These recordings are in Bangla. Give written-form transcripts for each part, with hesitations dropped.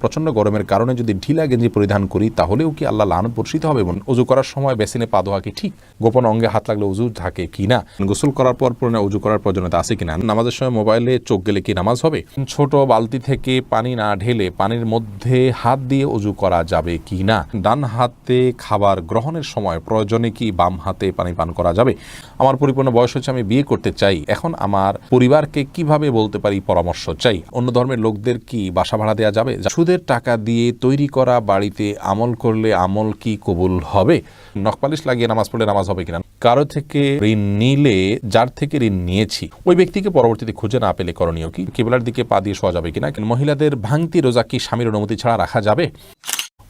প্রচণ্ড গরমের কারণে যদি ঢিলা গেঞ্জি পরিধান করি তাহলেও কি আল্লাহ লানত বর্ষিত হবে? উজু করার সময় বেসিনে পা ধোয়া কি ঠিক? গোপন অঙ্গে হাত লাগলে উজু থাকে কি না? গোসল করার পর পুরনো উজু করার প্রয়োজনীয়তা আছে কিনা? নামাজের সময় মোবাইলে চোখ গেলে কি নামাজ হবে? ছোট বালতি থেকে পানি না ঢেলে পানির মধ্যে হাত দিয়ে উজু করা যাবে কি না? ডান হাতে খাবার গ্রহণের সময় প্রয়োজনে কি বাম হাতে পানি পান করা যাবে? আমার পরিপূর্ণ বয়স হচ্ছে, আমি বিয়ে করতে চাই, এখন আমার পরিবারকে কিভাবে বলতে পারি পরামর্শ চাই? অন্য ধর্মের লোকদের কি বাসা ভাড়া দেওয়া যাবে? সুদের টাকা দিয়ে তৈরি করা বাড়িতে আমল করলে আমল কি কবুল হবে? নখপালিশ লাগিয়ে নামাজ পড়লে নামাজ হবে কিনা? কারো থেকে ঋণ নিলে যার থেকে ঋণ নিয়েছি ওই ব্যক্তিকে পরবর্তীতে খুঁজে না পেলে করণীয় কি? কিবলার দিকে পা দিয়ে শোয়া যাবে কিনা? মহিলাদের ভাঙতি রোজা কি স্বামীর অনুমতি ছাড়া রাখা যাবে?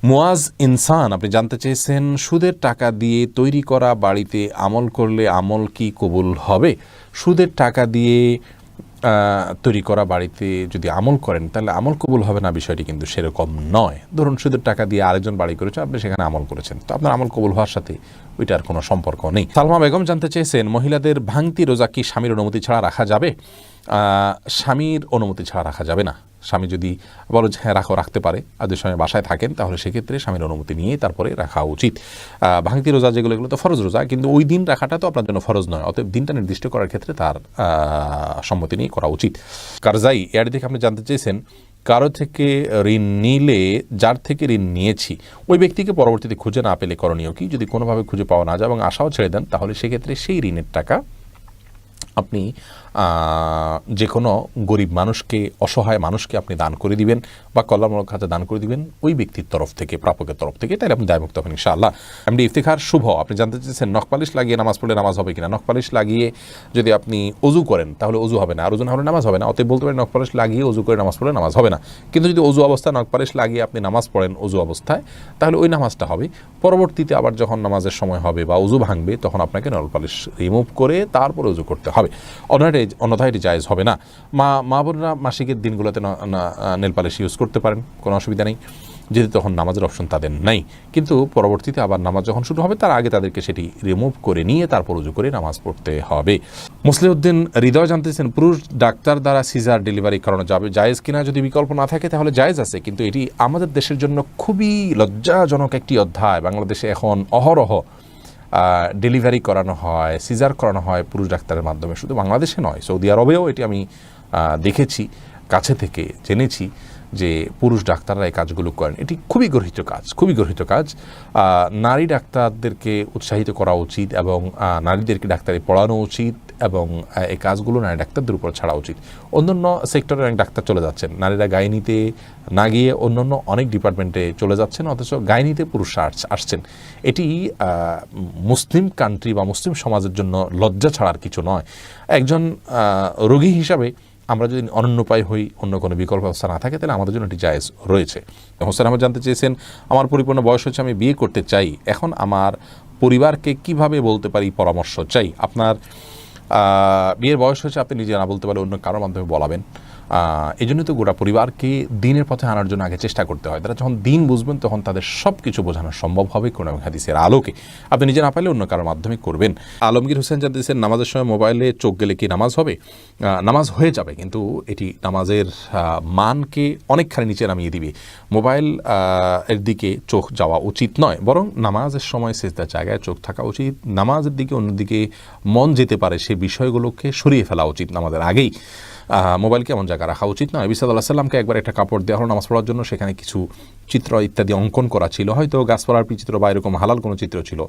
মুয়াজ ইনসান, আপনি জানতে চেয়েছেন সুদের টাকা দিয়ে তৈরি করা বাড়িতে আমল করলে আমল কি কবুল হবে? সুদের টাকা দিয়ে তৈরি করা বাড়িতে যদি আমল করেন তাহলে আমল কবুল হবে না, বিষয়টি কিন্তু সেরকম নয়। ধরুন সুদের টাকা দিয়ে আরেকজন বাড়ি করেছেন, আপনি সেখানে আমল করেছেন, তো আপনার আমল কবুল হওয়ার সাথে ওইটার কোনো সম্পর্ক নেই। সালমা বেগম জানতে চেয়েছেন মহিলাদের ভাঙতি রোজা কি স্বামীর অনুমতি ছাড়া রাখা যাবে? স্বামীর অনুমতি ছাড়া রাখা যাবে না। স্বামী যদি বলো যে হ্যাঁ রাখতে পারে, আর যদি স্বামী বাসায় থাকেন তাহলে সেক্ষেত্রে স্বামীর অনুমতি নিয়ে তারপরে রাখা উচিত। ভাঙতি রোজা যেগুলো, এগুলো তো ফরজ রোজা, কিন্তু ওই দিন রাখাটা তো আপনার জন্য ফরজ নয়, অতএব দিনটা নির্দিষ্ট করার ক্ষেত্রে তার সম্মতি নিয়ে করা উচিত। কারজাই এর দিকে আপনি জানতে চেয়েছেন কারো থেকে ঋণ নিলে যার থেকে ঋণ নিয়েছি ওই ব্যক্তিকে পরবর্তীতে খুঁজে না পেলে করণীয় কি? যদি কোনোভাবে খুঁজে পাওয়া না যায় এবং আশাও ছেড়ে দেন তাহলে সেক্ষেত্রে সেই ঋণের টাকা আপনি যে কোনো গরিব মানুষকে, অসহায় মানুষকে আপনি দান করে দিবেন বা কল্যাণমূলক খাতে দান করে দিবেন ওই ব্যক্তির তরফ থেকে, প্রাপকের তরফ থেকে, তাহলে আপনি দায়মুক্ত হবেন ইনশাআল্লাহ। এমডি ইফতিখার শুভ, আপনি জানতে চেয়েছেন নখপালিশ লাগিয়ে নামাজ পড়লে নামাজ হবে কিনা? নখপালিশ লাগিয়ে যদি আপনি অজু করেন তাহলে অজু হবে না, আর ওজু না হলে নামাজ হবে না, অতএব বলতে পারেন নখপালিশ লাগিয়ে অজু করে নামাজ পড়লে নামাজ হবে না। কিন্তু যদি অজু অবস্থায় নখপালিশ লাগিয়ে আপনি নামাজ পড়েন অজু অবস্থায় তাহলে ওই নামাজটা হবে। পরবর্তীতে আবার যখন নামাজের সময় হবে বা অজু ভাঙবে তখন আপনাকে নখপালিশ রিমুভ করে তারপরে অজু করতে হবে, অন্যথায় এটি জায়েজ হবে না। মা বোনরা মাসিকের দিনগুলোতে নেল পালিশ ইউজ করতে পারেন, কোনো অসুবিধা নেই, যেহেতু তখন নামাজের অপশন তাদের নাই। কিন্তু পরবর্তীতে আবার নামাজ যখন শুরু হবে তার আগে তাদেরকে সেটি রিমুভ করে নিয়ে তারপর উজু করে নামাজ পড়তে হবে। মুসলিউদ্দিন হৃদয় জানতেছেন পুরুষ ডাক্তার দ্বারা সিজার ডেলিভারি করানো যাবে, জায়েজ কিনা? যদি বিকল্প না থাকে তাহলে জায়েজ আছে, কিন্তু এটি আমাদের দেশের জন্য খুবই লজ্জাজনক একটি অধ্যায়। বাংলাদেশে এখন অহরহ ডেলিভারি করানো হয়, সিজার করানো হয় পুরুষ ডাক্তারের মাধ্যমে। শুধু বাংলাদেশে নয়, সৌদি আরবেও এটি আমি দেখেছি, কাছে থেকে জেনেছি যে পুরুষ ডাক্তাররা এই কাজগুলো করেন। এটি খুবই গর্হিত কাজ, খুবই গর্হিত কাজ। নারী ডাক্তারদেরকে উৎসাহিত করা উচিত এবং নারীদেরকে ডাক্তারি পড়ানো উচিত এবং এই কাজগুলো নারী ডাক্তারদের উপর ছাড়া উচিত। অন্যান্য সেক্টরে অনেক ডাক্তার চলে যাচ্ছেন, নারীরা গাইনিতে না গিয়ে অন্যান্য অনেক ডিপার্টমেন্টে চলে যাচ্ছেন, অথচ গাইনিতে পুরুষরা আসছেন। এটি মুসলিম কান্ট্রি বা মুসলিম সমাজের জন্য লজ্জা ছাড়ার কিছু নয়। একজন রোগী হিসাবে আমরা যদি অনন্য উপায় হই, অন্য কোনো বিকল্প ব্যবস্থা না থাকে, তাহলে আমাদের জন্য এটি জায়েজ রয়েছে। হোসেন আহমদ জানতে চেয়েছেন আমার পরিপূর্ণ বয়স হচ্ছে, আমি বিয়ে করতে চাই, এখন আমার পরিবারকে কিভাবে বলতে পারি পরামর্শ চাই? আপনার বিয়ের বয়স হচ্ছে, আপনি নিজে না বলতে পারলে অন্য কারোর মাধ্যমে বলাবেন। এই জন্য তো গোটা পরিবারকে দিনের পথে আনার জন্য আগে চেষ্টা করতে হয়। তারা যখন দিন বুঝবেন তখন তাদের সব কিছু বোঝানো সম্ভব হবে কোরআন এবং হাদিসের আলোকে। আপনি নিজে না পারলে অন্য কারোর মাধ্যমে করবেন। আলমগীর হোসেন জানতেছেন নামাজের সময় মোবাইলে চোখ গেলে কি নামাজ হবে? নামাজ হয়ে যাবে, কিন্তু এটি নামাজের মানকে অনেকখানি নিচে নামিয়ে দিবে। মোবাইল এর দিকে চোখ যাওয়া উচিত নয়, বরং নামাজের সময় সিজদার জায়গায় চোখ থাকা উচিত। নামাজের দিকে অন্যদিকে মন যেতে পারে সে বিষয়গুলোকে সরিয়ে ফেলা উচিত নামাজের আগেই। মোবাইলকে এমন জায়গায় রাখা উচিত নয়। নবী সাল্লাল্লাহু আলাইহি ওয়াসাল্লামকে একবার একটা কাপড় দেওয়া হলো নামাজ পড়ার জন্য, সেখানে কিছু চিত্র ইত্যাদি অঙ্কন করা ছিল, হয়তো গাছপালার চিত্র বা এরকম হালাল কোনো চিত্র ছিল।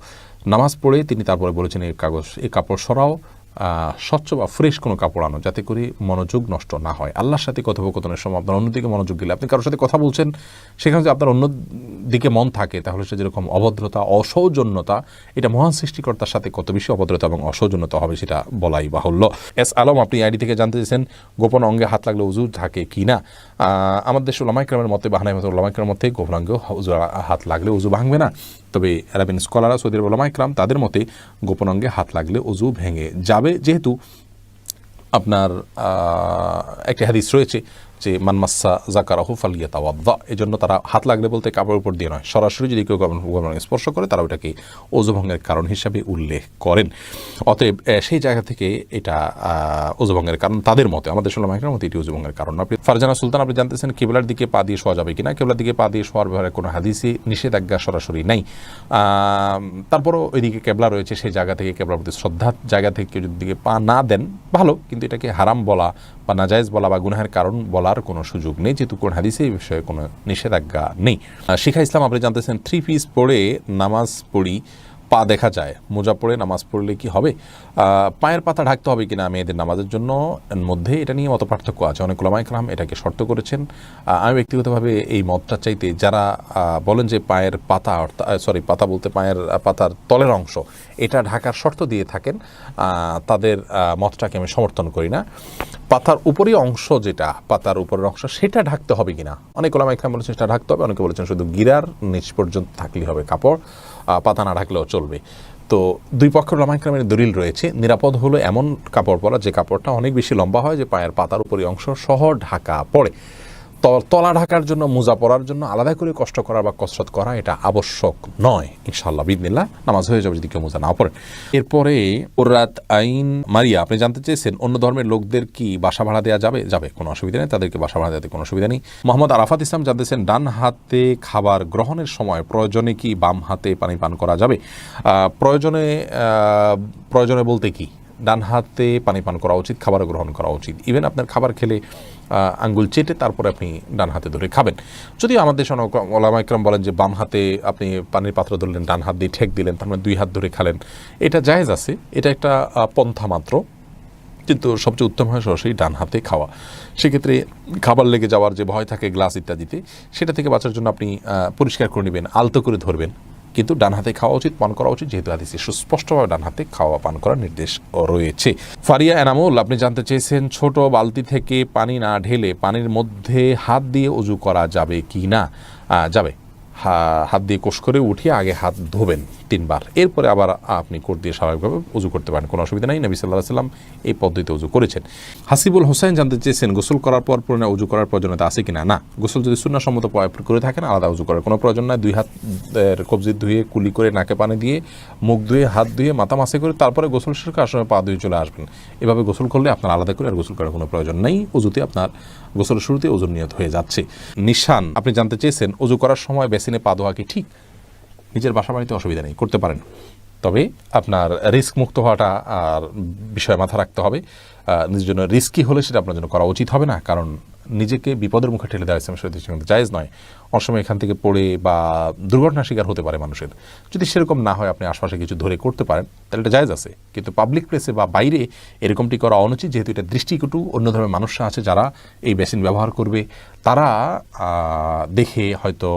নামাজ পড়ে তিনি তারপরে বলেছেন এই কাপড় সরাও, স্বচ্ছ বা ফ্রেশ কোনো কাপড় আনো, যাতে করে মনোযোগ নষ্ট না হয়। আল্লাহর সাথে কথোপকথনের সময় আপনার অন্যদিকে মনোযোগ দিলে, আপনি কারোর সাথে কথা বলছেন, সেখানে যদি আপনার অন্য দিকে মন থাকে তাহলে সে যেরকম অভদ্রতা, অসৌজন্যতা, এটা মহান সৃষ্টিকর্তার সাথে কত বেশি অভদ্রতা এবং অসৌজন্যতা হবে সেটা বলাই বাহুল্য। এস আলম, আপনি আইডি থেকে জানতে চেয়েছেন গোপন অঙ্গে হাত লাগলে উজু থাকে কি না? আমাদের দেশে উলামায়ে কেরামের মতে, বাহানাই মতে উলামায়ে কেরামের মতে গোপন অঙ্গে হাত লাগলে উজু ভাঙবে না। তবে আরবিন স্কলাররা, সৌদি আরবের উলামায়ে কেরাম, তাদের মতে গোপন অঙ্গে হাত লাগলে উজু ভেঙে যাবে, যেহেতু আপনার একটি হাদিস রয়েছে যে মানমাসা জাকারাহু ফালিয়াতাওয়াদ্দা, এই জন্য তারা হাত লাগলে বলতে কাপড়ের উপর দিয়ে নয়, সরাসরি যদি কেউ স্পর্শ করে তারা ওটাকে ওযু ভঙ্গের কারণ হিসাবে উল্লেখ করেন। অতএব সেই জায়গা থেকে এটা ওযু ভঙ্গের কারণ তাদের মতে, আমাদের উলামা ইকরামের মতে এটি ওযু ভঙ্গের কারণ। আপনি ফারজানা সুলতান, আপনি জানতেছেন কিবলার দিকে পা দিয়ে শোয়া যাবে কিনা। কিবলার দিকে পা দিয়ে শোয়ার ব্যাপারে কোনো হাদিসে নিষেধাজ্ঞা সরাসরি নাই, তারপরও ওইদিকে কেবলা রয়েছে, সেই জায়গা থেকে কেবলার প্রতি শ্রদ্ধার জায়গা থেকে কেউ যদি দিকে পা না দেন ভালো, কিন্তু এটাকে হারাম বলা বা নাজায়েজ বলা বা গুনাহের কারণ বলার কোনো সুযোগ নেই, যেহেতু কোন হাদিসে এই বিষয়ে কোনো নিষেধাজ্ঞা নেই। শিখা ইসলাম, আপনি জানতেছেন 3 পিস পরে নামাজ পড়ি, পা দেখা যায়, মোজা পরে নামাজ পড়লে কি হবে? পায়ের পাতা ঢাকতে হবে কিনা মেয়েদের নামাজের জন্য মধ্যে এটা নিয়ে মত পার্থক্য আছে। অনেক উলামা ইকরাম এটাকে শর্ত করেছেন। আমি ব্যক্তিগতভাবে এই মতটা চাইতে যারা বলেন যে পায়ের পাতা, পাতা বলতে পায়ের পাতার তলের অংশ এটা ঢাকার শর্ত দিয়ে থাকেন, তাদের মতটাকে আমি সমর্থন করি না। পাতার উপরের অংশ, যেটা পাতার উপরের অংশ সেটা ঢাকতে হবে কিনা, অনেক উলামা ইকরাম বলেছেন সেটা ঢাকতে হবে, অনেকে বলেছেন শুধু গিরার নিচ পর্যন্ত থাকলেই হবে কাপড়, পাতা না ঢাকলেও চলবে। তো দুই পক্ষের উলামা ইকরামের দলিল রয়েছে। নিরাপদ হলো এমন কাপড় পরা যে কাপড়টা অনেক বেশি লম্বা হয়, যে পায়ের পাতার উপরের অংশ সহ ঢাকা পড়ে। তলা ঢাকার জন্য, মোজা পরার জন্য আলাদা করে কষ্ট করা বা কসরত করা এটা আবশ্যক নয়। ইনশাআল্লাহ বিদিনিল্লাহ নামাজ হয়ে যাবে যদি কেউ মোজা না পড়েন। এরপরে ওরাত আইন মারিয়া, আপনি জানতে চেয়েছেন অন্য ধর্মের লোকদের কি বাসা ভাড়া দেওয়া যাবে? যাবে, কোনো অসুবিধা নেই, তাদেরকে বাসা ভাড়া দেওয়াতে কোনো অসুবিধা নেই। মোহাম্মদ আরাফাত ইসলাম জানতেছেন ডান হাতে খাবার গ্রহণের সময় প্রয়োজনে কি বাম হাতে পানি পান করা যাবে? প্রয়োজনে বলতে কি, ডান হাতে পানি পান করা উচিত, খাবার গ্রহণ করা উচিত। ইভেন আপনার খাবার খেলে আঙ্গুল চেটে তারপরে আপনি ডান হাতে ধরে খাবেন। যদিও আমাদের উলামা ইকরাম বলেন যে বাম হাতে আপনি পানির পাত্র ধরলেন, ডান হাত দিয়ে ঠেক দিলেন, তার মানে 2 হাত ধরে খালেন, এটা জায়েজ আছে, এটা একটা পন্থা মাত্র, কিন্তু সবচেয়ে উত্তম হয় সরাসরি ডান হাতে খাওয়া। সেক্ষেত্রে খাবার লেগে যাওয়ার যে ভয় থাকে গ্লাস ইত্যাদিতে, সেটা থেকে বাঁচার জন্য আপনি পরিষ্কার করে নেবেন, আলতো করে ধরবেন, কিন্তু ডান হাতে খাওয়া উচিত, পান করা উচিত, যেহেতু হাদিসে সুস্পষ্টভাবে ডান হাতে খাওয়া পান করার নির্দেশ রয়েছে। ফারিয়া এনামুল, আপনি জানতে চেয়েছেন ছোট বালতি থেকে পানি না ঢেলে পানির মধ্যে হাত দিয়ে ওযু করা যাবে কি না? যাবে। হাত দিয়ে কোষ করে উঠিয়ে আগে হাত ধোবেন 3 বার, এরপরে আবার আপনি কোট দিয়ে স্বাভাবিকভাবে উযু করতে পারেন, কোনো অসুবিধা নেই। নবী সাল্লাল্লাহু আলাইহি ওয়াসাল্লাম এই পদ্ধতিতে উযু করেছেন। হাসিবুল হোসেন জানতে চেয়েছেন গোসল করার পর পুনরায় উযু করার প্রয়োজনীয়তা আছে কিনা? না, গোসল যদি সুন্নাহসম্মত করে থাকেন আলাদা উযু করার কোনো প্রয়োজন নাই। 2 হাতের কবজি ধুয়ে, কুলি করে, নাকে পানি দিয়ে, মুখ ধুয়ে, হাত ধুয়ে, মাথা মাসে করে তারপরে গোসল শেষ করে আসলে পা ধুয়ে চলে আসবেন। এভাবে গোসল করলে আপনার আলাদা করে আর গোসল করার কোনো প্রয়োজন নেই। উযুতে আপনার গোসলের শুরুতে ওযুর নিয়ত হয়ে যাচ্ছে। নিশান, আপনি জানতে চেয়েছেন উযু করার সময় বেসিনে পা ধোয়া কি ঠিক? নিজের বাসা বাড়িতে অসুবিধা নেই, করতে পারেন, তবে আপনার রিস্ক মুক্ত হওয়াটা আর বিষয়ে মাথা রাখতে হবে। নিজের জন্য রিস্কি হলে সেটা আপনার জন্য করা উচিত হবে না, কারণ নিজেকে বিপদের মুখে ঠেলে দেওয়া ইসলামের শরীয়তে কিন্তু জায়েজ নয়। অনেক সময় এখান থেকে পড়ে বা দুর্ঘটনার শিকার হতে পারে মানুষের। যদি সেরকম না হয়, আপনি আশপাশে কিছু ধরে করতে পারেন, তাহলে এটা জায়েজ আছে, কিন্তু পাবলিক প্লেসে বা বাইরে এরকমটি করা অনুচিত, যেহেতু এটা দৃষ্টিকটু। অন্য ধর্মের মানুষরা আছে যারা এই বেসিন ব্যবহার করবে, তারা দেখে হয়তো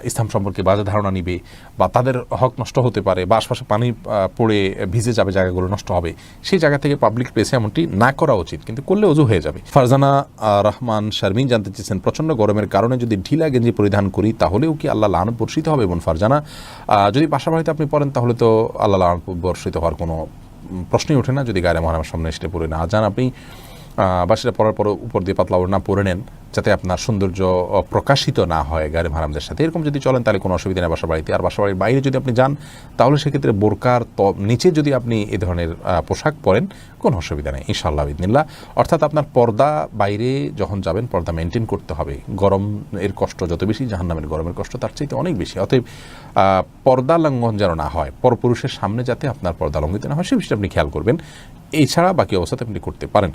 ইসলাম সম্পর্কে বাজে ধারণা নিবে, বা তাদের হক নষ্ট হতে পারে, বা আশপাশে পানি পড়ে ভিজে যাবে, জায়গাগুলো নষ্ট হবে। সেই জায়গা থেকে পাবলিক প্লেসে এমনটি না করা উচিত, কিন্তু করলে ওযু হয়ে যাবে। ফারজানা রহমান শারমিন জানতে চেয়েছেন প্রচণ্ড গরমের কারণে যদি ঢিলা গেঞ্জি পরিধান করি তাহলেও কি আল্লাহ লানত বর্ষিত হবে? এবং ফারজানা, যদি বাসা বাড়িতে আপনি পড়েন তাহলে তো আল্লাহ লানত বর্ষিত হওয়ার কোনো প্রশ্নই ওঠে না, যদি গায়ে মহারামের সামনে এসে পড়ে না যান আপনি, বা সেটা পরার পর উপর দিয়ে পাতলা ওড়না পরে নেন, যাতে আপনার সৌন্দর্য প্রকাশিত না হয় গায়ে হারামদের সাথে। এরকম যদি চলেন তাহলে কোনো অসুবিধা নেই বাসা বাড়িতে। আর বাসা বাড়ির বাইরে যদি আপনি যান তাহলে সেক্ষেত্রে বোরকার নিচে যদি আপনি এ ধরনের পোশাক পরেন, কোনো অসুবিধা নেই ইনশাআল্লাহ বিদিনিল্লাহ। অর্থাৎ আপনার পর্দা, বাইরে যখন যাবেন পর্দা মেনটেন করতে হবে। গরম এর কষ্ট যত বেশি, জাহান্নামের গরমের কষ্ট তার চাইতে অনেক বেশি। অতএব পর্দা লঙ্ঘন যেন না হয়, পরপুরুষের সামনে যাতে আপনার পর্দা লঙ্ঘিত না হয়, সে বিষয়টা আপনি খেয়াল করবেন। এছাড়া বাকি অবস্থাতে আপনি করতে পারেন।